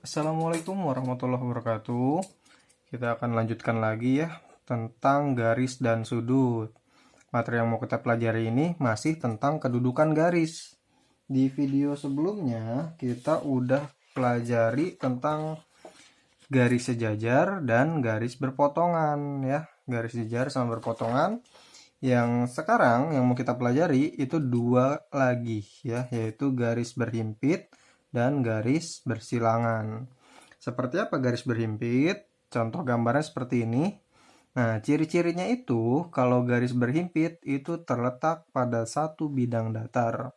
Assalamualaikum warahmatullahi wabarakatuh. Kita akan lanjutkan lagi ya tentang garis dan sudut. Materi yang mau kita pelajari ini masih tentang kedudukan garis. Di video sebelumnya kita udah pelajari tentang garis sejajar dan garis berpotongan ya. Garis sejajar sama berpotongan. Yang sekarang yang mau kita pelajari itu dua lagi ya, yaitu garis berhimpit dan garis bersilangan. Seperti apa garis berhimpit? Contoh gambarnya seperti ini. Nah, ciri-cirinya itu kalau garis berhimpit itu terletak pada satu bidang datar.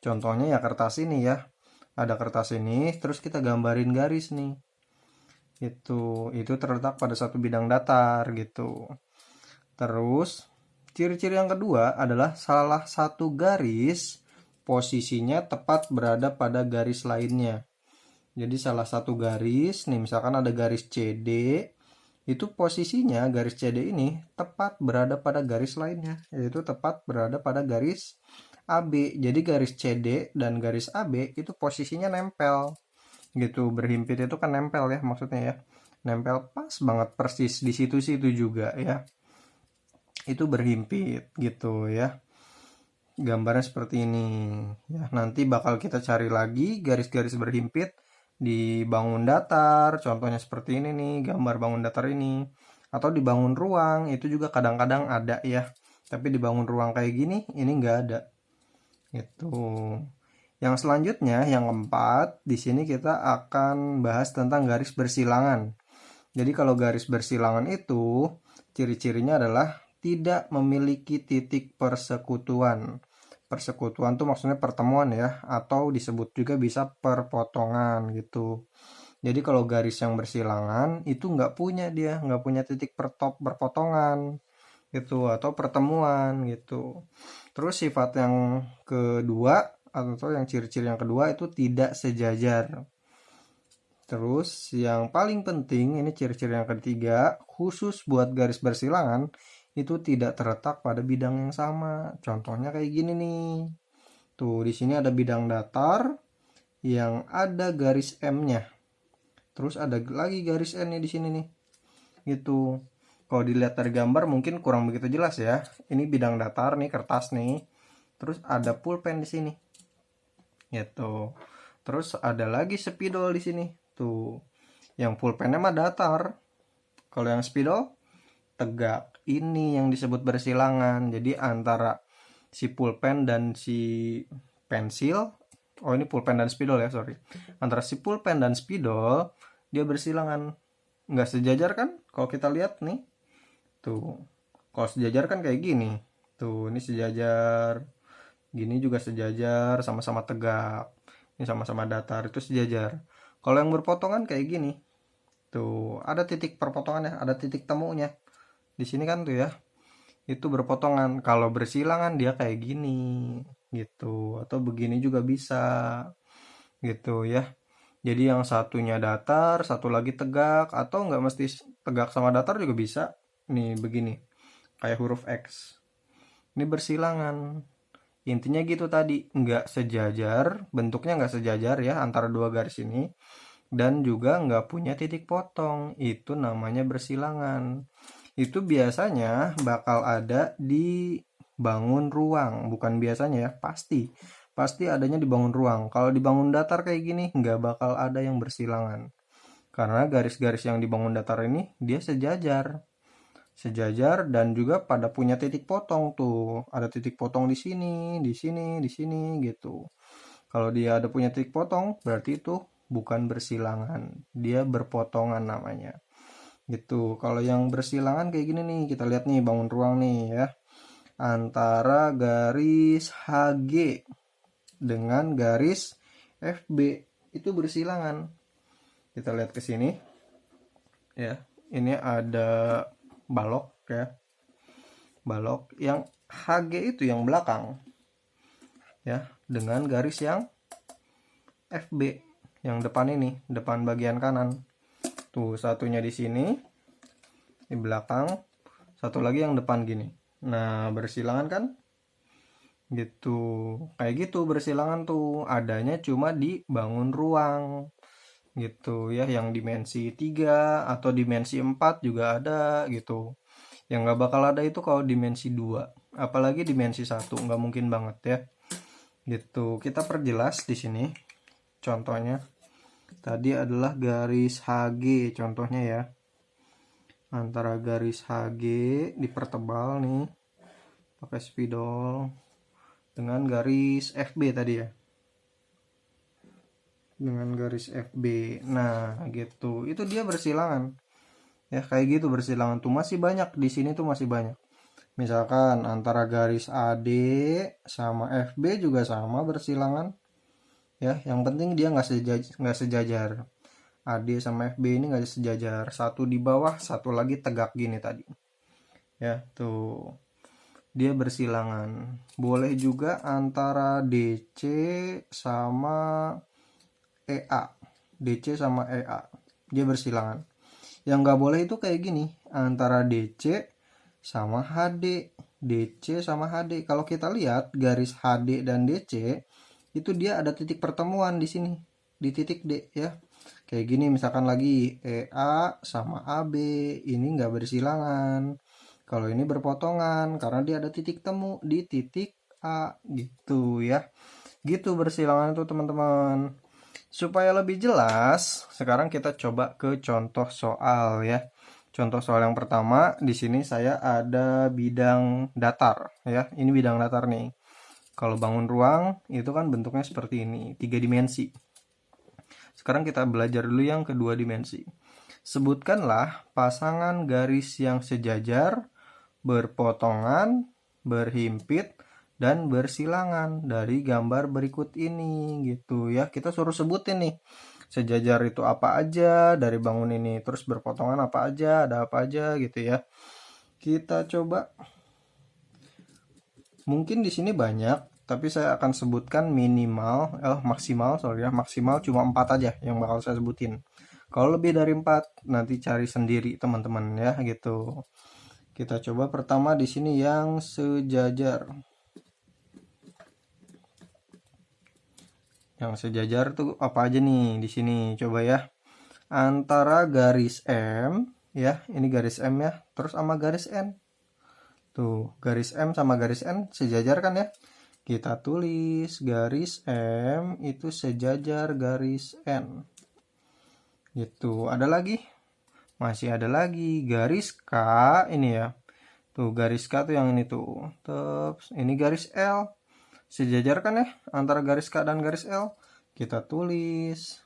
Contohnya ya kertas ini ya. Ada kertas ini, terus kita gambarin garis nih. Itu terletak pada satu bidang datar gitu. Terus ciri-ciri yang kedua adalah salah satu garis posisinya tepat berada pada garis lainnya. Jadi salah satu garis, nih misalkan ada garis CD, itu posisinya garis CD ini tepat berada pada garis lainnya, yaitu tepat berada pada garis AB. Jadi garis CD dan garis AB itu posisinya nempel. Gitu, berhimpit itu kan nempel ya maksudnya ya. Nempel pas banget persis di situ-situ juga ya. Itu berhimpit gitu ya. Gambarnya seperti ini ya. Nanti bakal kita cari lagi garis-garis berhimpit di bangun datar, contohnya seperti ini nih, gambar bangun datar ini. Atau di bangun ruang, itu juga kadang-kadang ada ya. Tapi di bangun ruang kayak gini, ini nggak ada. Gitu. Yang selanjutnya, yang keempat, di sini kita akan bahas tentang garis bersilangan. Jadi kalau garis bersilangan itu, ciri-cirinya adalah tidak memiliki titik persekutuan. Persekutuan tuh maksudnya pertemuan ya, atau disebut juga bisa perpotongan gitu. Jadi kalau garis yang bersilangan itu nggak punya, dia nggak punya titik perpotongan gitu atau pertemuan gitu. Terus sifat yang kedua atau yang ciri-ciri yang kedua itu tidak sejajar. Terus yang paling penting ini ciri-ciri yang ketiga, khusus buat garis bersilangan itu tidak terletak pada bidang yang sama. Contohnya kayak gini nih. Tuh, di sini ada bidang datar yang ada garis M-nya. Terus ada lagi garis N-nya di sini nih. Gitu. Kalau dilihat dari gambar mungkin kurang begitu jelas ya. Ini bidang datar nih, kertas nih. Terus ada pulpen di sini. Gitu. Terus ada lagi spidol di sini. Tuh. Yang pulpennya mah datar. Kalau yang spidol tegak. Ini yang disebut bersilangan. Jadi antara si pulpen dan si pensil, oh ini pulpen dan spidol ya, sorry. Antara si pulpen dan spidol dia bersilangan. Nggak sejajar kan? Kalau kita lihat nih. Tuh. Kalau sejajar kan kayak gini. Tuh, ini sejajar. Gini juga sejajar, sama-sama tegak. Ini sama-sama datar, itu sejajar. Kalau yang berpotongan kayak gini. Tuh, ada titik perpotongannya, ada titik temunya. Di sini kan tuh ya. Itu berpotongan. Kalau bersilangan dia kayak gini gitu, atau begini juga bisa gitu ya. Jadi yang satunya datar, satu lagi tegak, atau nggak mesti tegak sama datar juga bisa. Nih begini, kayak huruf X. Ini bersilangan. Intinya gitu tadi, nggak sejajar, bentuknya nggak sejajar ya antara dua garis ini, dan juga nggak punya titik potong. Itu namanya bersilangan. Itu biasanya bakal ada di bangun ruang, bukan biasanya ya, pasti adanya di bangun ruang. Kalau di bangun datar kayak gini nggak bakal ada yang bersilangan, karena garis-garis yang di bangun datar ini dia sejajar dan juga pada punya titik potong. Tuh ada titik potong di sini, di sini, di sini gitu. Kalau dia ada punya titik potong berarti itu bukan bersilangan, dia berpotongan namanya gitu. Kalau yang bersilangan kayak gini nih, kita lihat nih bangun ruang nih ya, antara garis HG dengan garis FB itu bersilangan. Kita lihat ke sini ya, ini ada balok ya, balok yang HG itu yang belakang ya, dengan garis yang FB yang depan ini, depan bagian kanan. Tuh satunya di sini di belakang, satu lagi yang depan gini. Nah bersilangan kan gitu, kayak gitu bersilangan tuh adanya cuma di bangun ruang. gitu ya, yang dimensi 3 atau dimensi 4 juga ada gitu. Yang nggak bakal ada itu kalau dimensi 2, apalagi dimensi 1 nggak mungkin banget ya. Gitu. Kita perjelas di sini. Contohnya tadi adalah garis HG contohnya ya. Antara garis HG dipertebal nih pakai spidol dengan garis FB tadi ya. Dengan garis FB. Nah, gitu. Itu dia bersilangan. Ya, kayak gitu bersilangan tuh masih banyak di sini tuh masih banyak. Misalkan antara garis AD sama FB juga sama bersilangan. Ya, yang penting dia nggak sejajar. AD sama FB ini nggak sejajar. Satu di bawah, satu lagi tegak gini tadi. Ya, tuh. Dia bersilangan. Boleh juga antara DC sama EA. DC sama EA. Dia bersilangan. Yang nggak boleh itu kayak gini. Antara DC sama HD. DC sama HD. Kalau kita lihat garis HD dan DC itu dia ada titik pertemuan di sini. Di titik D ya. Kayak gini misalkan lagi EA sama AB. Ini nggak bersilangan. Kalau ini berpotongan karena dia ada titik temu di titik A gitu ya. Gitu bersilangan itu teman-teman. Supaya lebih jelas, sekarang kita coba ke contoh soal ya. Contoh soal yang pertama, di sini saya ada bidang datar ya. Ini bidang datar nih. Kalau bangun ruang itu kan bentuknya seperti ini, 3 dimensi. Sekarang kita belajar dulu yang kedua dimensi. Sebutkanlah pasangan garis yang sejajar, berpotongan, berhimpit, dan bersilangan dari gambar berikut ini gitu ya. Kita suruh sebutin nih sejajar itu apa aja dari bangun ini, terus berpotongan apa aja, ada apa aja gitu ya. Kita coba, mungkin di sini banyak tapi saya akan sebutkan maksimal sorry ya, maksimal cuma 4 aja yang bakal saya sebutin. Kalau lebih dari 4 nanti cari sendiri teman-teman ya gitu. Kita coba pertama di sini yang sejajar. Yang sejajar tuh apa aja nih di sini? Coba ya. Antara garis M ya, ini garis M ya, terus sama garis N. Tuh, garis M sama garis N sejajar kan ya? Kita tulis garis M itu sejajar garis N. Gitu. Ada lagi? Masih ada lagi garis K ini ya. Tuh, garis K tuh yang ini tuh. Terus ini garis L. Sejajar kan ya antara garis K dan garis L. Kita tulis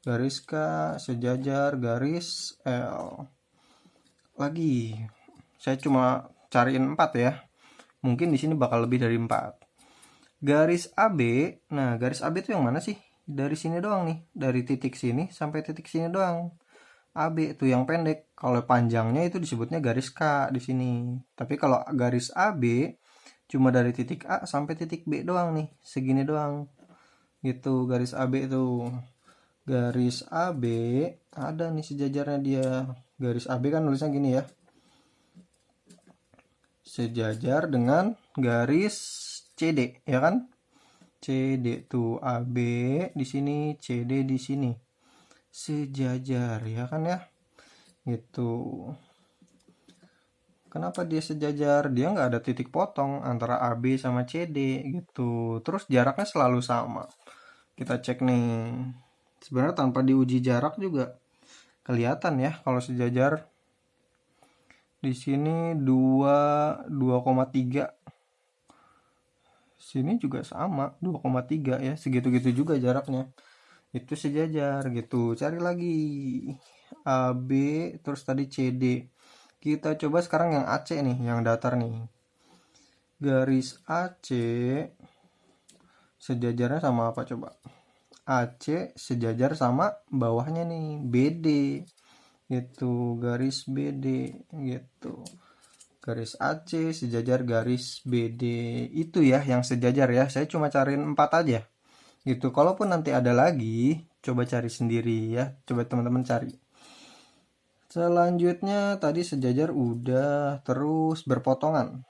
garis K sejajar garis L. Lagi saya cuma cariin 4 ya. Mungkin di sini bakal lebih dari 4. Garis AB. Nah, garis AB itu yang mana sih? Dari sini doang nih. Dari titik sini sampai titik sini doang. AB itu yang pendek. Kalau panjangnya itu disebutnya garis K di sini. Tapi kalau garis AB cuma dari titik A sampai titik B doang nih. Segini doang. Gitu garis AB itu. Garis AB ada nih sejajarnya dia. Garis AB kan nulisnya gini ya. Sejajar dengan garis CD ya kan? CD tuh AB di sini, CD di sini. Sejajar ya kan ya? Gitu. Kenapa dia sejajar? Dia nggak ada titik potong antara AB sama CD gitu. Terus jaraknya selalu sama. Kita cek nih. Sebenarnya tanpa diuji jarak juga kelihatan ya kalau sejajar. Di sini 2,3. Sini juga sama 2,3 ya, segitu-gitu juga jaraknya. Itu sejajar gitu. Cari lagi AB terus tadi CD. Kita coba sekarang yang AC nih, yang datar nih. Garis AC sejajarnya sama apa coba? AC sejajar sama bawahnya nih, BD. Gitu, garis BD gitu. Garis AC sejajar garis BD. Itu ya yang sejajar ya. Saya cuma cariin 4 aja. Gitu. Kalaupun nanti ada lagi, coba cari sendiri ya. Coba teman-teman cari. Selanjutnya tadi sejajar udah, terus berpotongan.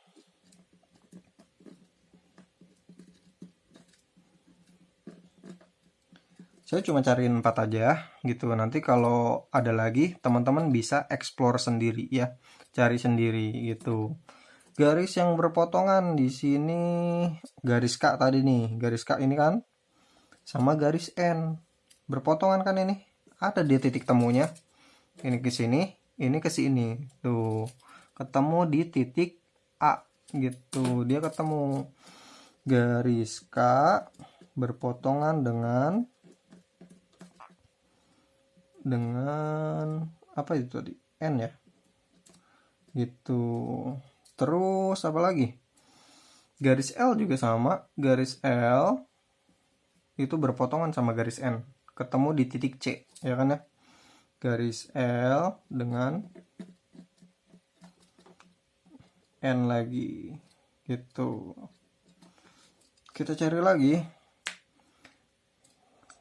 Saya cuma cariin 4 aja gitu. Nanti kalau ada lagi teman-teman bisa explore sendiri ya, cari sendiri gitu. Garis yang berpotongan di sini garis K tadi nih, garis K ini kan sama garis N. Berpotongan kan ini? Ada di titik temunya. Ini ke sini, ini ke sini. Tuh, ketemu di titik A gitu. Dia ketemu garis K berpotongan dengan apa itu tadi? N ya. Gitu. Terus apa lagi? Garis L juga sama. Garis L itu berpotongan sama garis N. Ketemu di titik C, ya kan ya? Garis L dengan N lagi. Gitu. Kita cari lagi.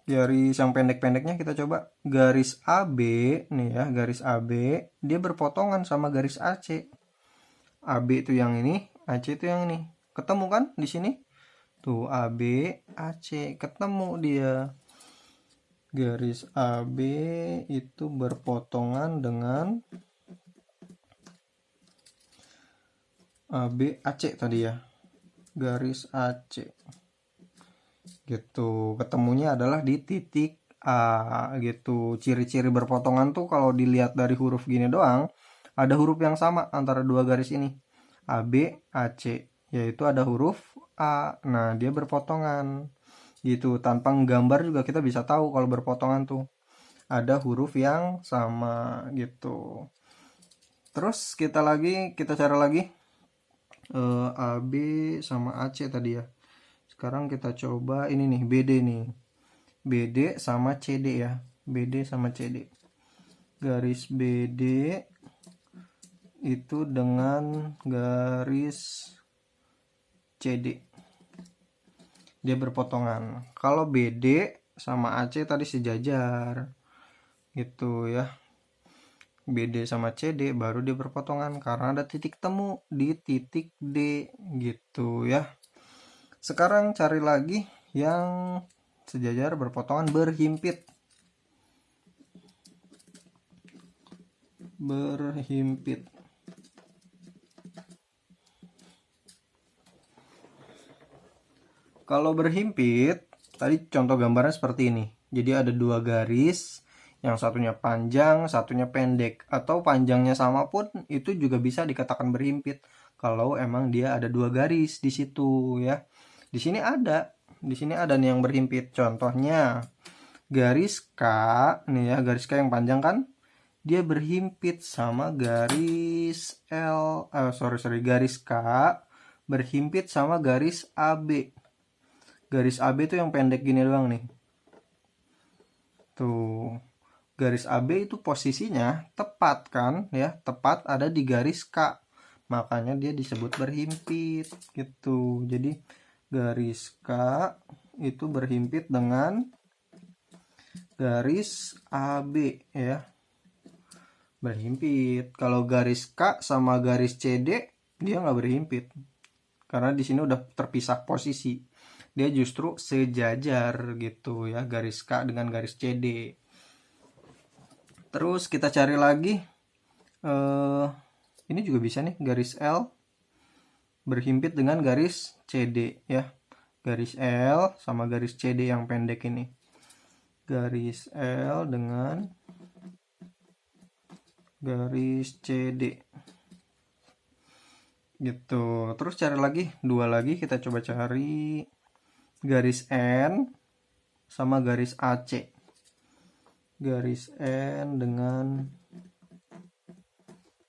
Garis yang pendek-pendeknya kita coba. Garis AB nih ya, garis AB dia berpotongan sama garis AC. AB itu yang ini, AC itu yang ini. Ketemu kan di sini? Tuh AB, AC ketemu dia. Garis AB itu berpotongan dengan AB AC tadi ya. Garis AC. Gitu. Ketemunya adalah di titik A gitu. Ciri-ciri berpotongan tuh kalau dilihat dari huruf gini doang, ada huruf yang sama antara dua garis ini. AB, AC, yaitu ada huruf A. Nah, dia berpotongan. Gitu. Tanpa nggambar juga kita bisa tahu kalau berpotongan tuh ada huruf yang sama gitu. Terus kita cari lagi AB sama AC tadi ya. Sekarang kita coba ini nih, BD nih. BD sama CD ya. BD sama CD. Garis BD itu dengan garis CD. Dia berpotongan. Kalau BD sama AC tadi sejajar. Gitu ya. BD sama CD baru dia berpotongan karena ada titik temu di titik D gitu ya. Sekarang cari lagi yang sejajar berpotongan berhimpit. Berhimpit. Kalau berhimpit, tadi contoh gambarnya seperti ini. Jadi ada dua garis, yang satunya panjang, satunya pendek. Atau panjangnya sama pun itu juga bisa dikatakan berhimpit. Kalau emang dia ada dua garis di situ ya. Di sini ada nih yang berhimpit. Contohnya garis K, nih ya, garis K yang panjang kan, dia berhimpit sama garis garis K berhimpit sama garis AB. Garis AB itu yang pendek gini doang nih. Tuh. Garis AB itu posisinya tepat kan ya, tepat ada di garis K. Makanya dia disebut berhimpit gitu. Jadi garis K itu berhimpit dengan garis AB ya. Berhimpit. Kalau garis K sama garis CD dia nggak berhimpit. Karena di sini udah terpisah posisi. Dia justru sejajar gitu ya, garis K dengan garis CD. Terus kita cari lagi. Ini juga bisa nih, garis L berhimpit dengan garis CD ya. Garis L sama garis CD yang pendek ini. Garis L dengan garis CD. Gitu. Terus cari lagi, dua lagi kita coba cari garis N sama garis AC. Garis N dengan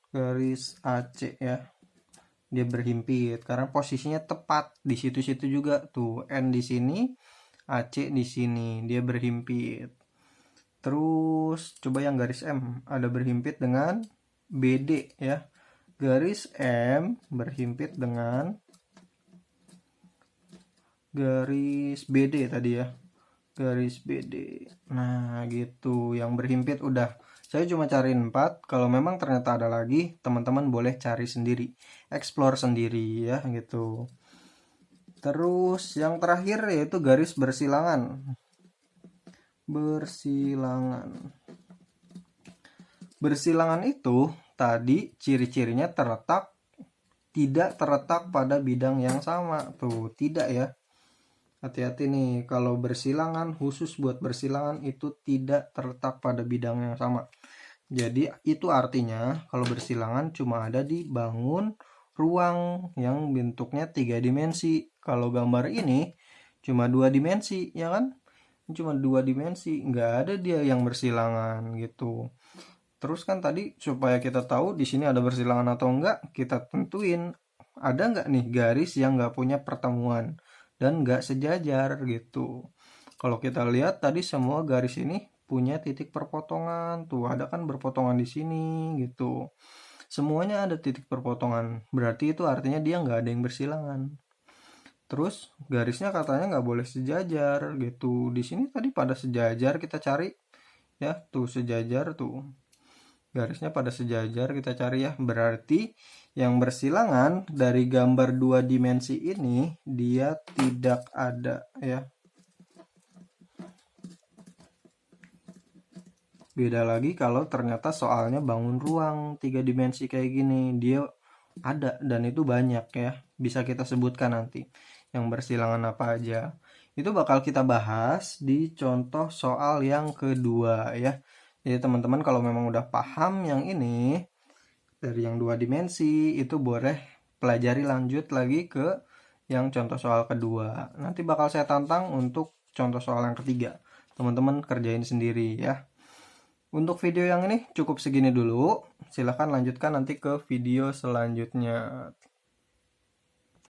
garis AC ya. Dia berhimpit karena posisinya tepat di situ-situ juga tuh. N di sini, AC di sini. Dia berhimpit. Terus coba yang garis M ada berhimpit dengan BD ya. Garis M berhimpit dengan garis BD tadi ya. Garis BD. Nah, gitu. Yang berhimpit udah. Saya cuma cariin 4. Kalau memang ternyata ada lagi, teman-teman boleh cari sendiri. Explore sendiri ya, gitu. Terus yang terakhir yaitu garis bersilangan. Bersilangan. Bersilangan itu tadi ciri-cirinya tidak terletak pada bidang yang sama. Tuh, tidak ya. Hati-hati nih, kalau bersilangan, khusus buat bersilangan itu tidak terletak pada bidang yang sama. Jadi itu artinya kalau bersilangan cuma ada di bangun ruang yang bentuknya 3 dimensi. Kalau gambar ini cuma 2 dimensi, ya kan? Cuma 2 dimensi, nggak ada dia yang bersilangan gitu. Terus kan tadi supaya kita tahu di sini ada bersilangan atau enggak, kita tentuin ada nggak nih garis yang nggak punya pertemuan dan nggak sejajar gitu. Kalau kita lihat tadi semua garis ini punya titik perpotongan, tuh ada kan berpotongan di sini gitu. Semuanya ada titik perpotongan, berarti itu artinya dia nggak ada yang bersilangan. Terus garisnya katanya nggak boleh sejajar gitu. Di sini tadi pada sejajar, kita cari ya, tuh sejajar tuh. Garisnya pada sejajar, kita cari ya. Berarti yang bersilangan dari gambar 2 dimensi ini dia tidak ada ya. Beda lagi kalau ternyata soalnya bangun ruang 3 dimensi kayak gini, dia ada dan itu banyak ya. Bisa kita sebutkan nanti yang bersilangan apa aja. Itu bakal kita bahas di contoh soal yang kedua ya. Jadi teman-teman kalau memang udah paham yang ini dari yang 2 dimensi, itu boleh pelajari lanjut lagi ke yang contoh soal kedua. Nanti bakal saya tantang untuk contoh soal yang ketiga. Teman-teman kerjain sendiri ya. Untuk video yang ini cukup segini dulu. Silahkan lanjutkan nanti ke video selanjutnya.